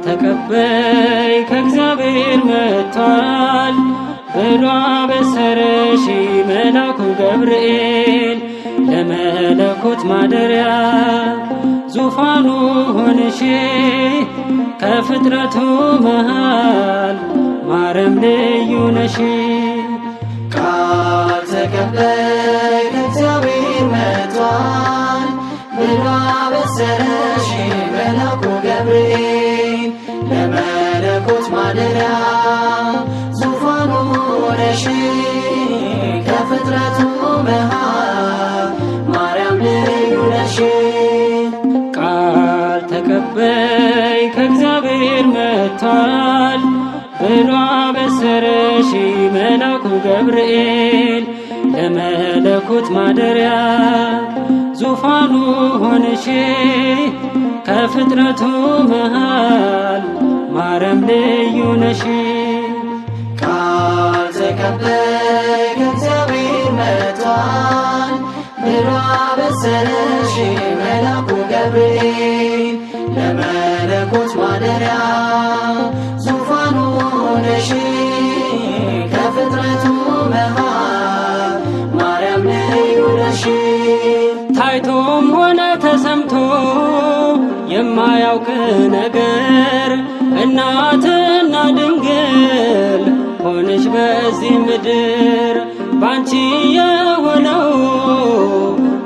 ተቀበይ ከእግዚአብሔር መጥቷል ብሎ አበሰረሽ መልአኩ ገብርኤል። ለመለኮት ማደሪያ ዙፋኑ ሆንሽ ከፍጥረቱ መሃል ማርያም ልዩ ነሽ። ቃል ተቀበይ ከእግዚአብሔር መጥቷል ብሎ አበሰረሽ መልአኩ ገብርኤል። ለመለኮት ማደሪያ ዙፋኑ ሆነሽ ከፍጥረቱ መሃል ማርያም ልዩ ነሽ። ቃል ተቀበይ ከእግዚአብሔር መጥቷል ብሎ አበሰረሽ መልአኩ ገብርኤል። ለመለኮት ማደሪያ ዙፋኑ ሆንሽ ከፍጥረቱ መሃል ማርያም ልዩ ነሽ። ቃል ተቀበይ ከእግዚአብሔር መጥቷል ብሎ አበሰረሽ መልአኩ ገብርኤል። ለመለኮት ማደሪያ ዙፋኑ ሆነሽ ከፍጥረቱ መሃል ማርያም ልዩ ነሽ። ታይቶም ሆነ ተሰምቶ የማያውቅ ነገር እናትና ድንግል ሆነሽ በዚህ ምድር። ባንቺ የሆነው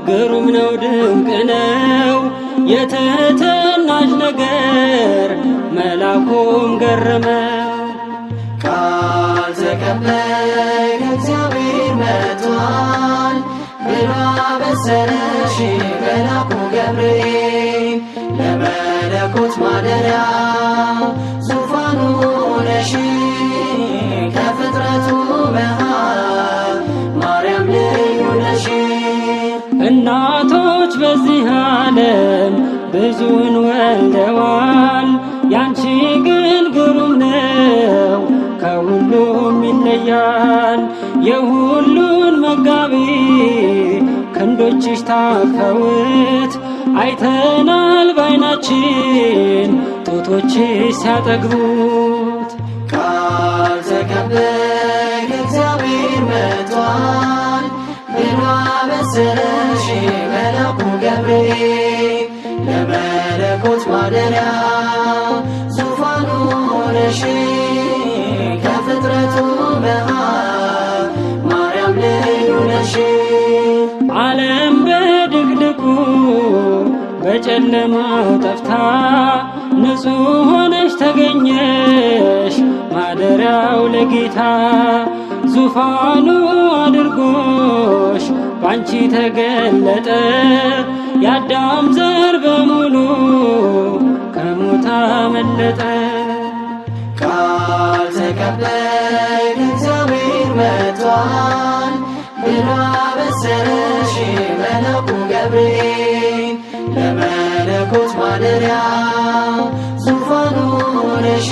ግሩም ነው ድንቅ ነው የትህትናሽ ነገር መልአኩም ገረመው። ቃል ተቀበይ ከእግዚአብሔር መጥቷል ብሎ አበሰረሽ መልአኩ ገብርኤል። ለመለኮት ማደሪያ ዙፋኑ ሆነሽ ከፍጥረቱ መሃል ማርያም ልዩ ነሽ። እናቶች በዚህ ዓለም ብዙን ወልደዋል፣ ያንቺ ግን ግሩም ነው ከሁሉም ይለያል። የሁሉን መጋቢ ክንዶችሽ ታቅፈውት አይተናል ባይናችን ጡቶችሽ ሲያጠግቡት። ቃል ተቀበይ ከእግዚአብሔር መጥቷል ብሎ አበሰረሽ መልአኩ ገብርኤል። ለመለኮት ማደሪያ ዙፋኑ ሆነሽ ከፍጥረቱ መሃል ማርያም ልዩ ነሽ። ዓለም በድቅድቁ በጨለማው ጠፍታ ንጹሕ ሆነሽ ተገኘሽ ማደሪያው ለጌታ። ዙፋኑ አድርጎሽ ባንቺ ተገለጠ የአዳም ዘር በሙሉ ከሞት አመለጠ። ቃል ተቀበይ ከእግዚአብሔር መጥቷል ብሎ አበሰረሽ መልአኩ ገብርኤል። ለመለኮት ማደሪያ ዙፋኑ ሆነሽ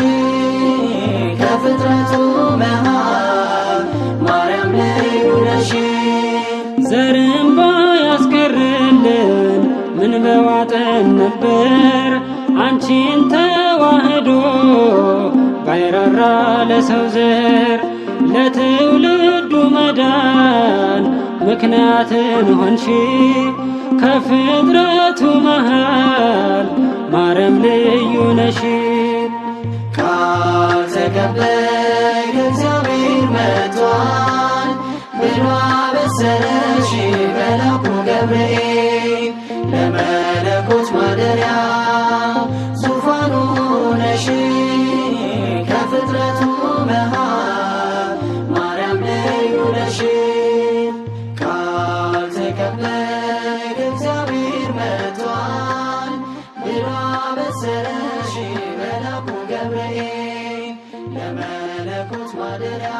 ከፍጥረቱ መሃል ማርያም ልዩ ነሽ። ዘርን ባያስቀርልን ምን በዋጠን ነበር አንቺን ተዋህዶ ባይራራ ለሰው ዘር። ለትውልዱ መዳን ምክንያትን ሆንሽ ከፍጥረቱ መሃል ማርያም ልዩ ነሽ። ቃል ተቀበይ ከእግዚአብሔር መጥቷል ብሎ አበሰረሽ መልአኩ ገብርኤል። ለመለኮት ማደሪያ ዙፋኑ ሆነሽ ከፍጥረቱ መሃል ማርያም ልዩ ነሽ። ቃል የመለኮት ማደሪያ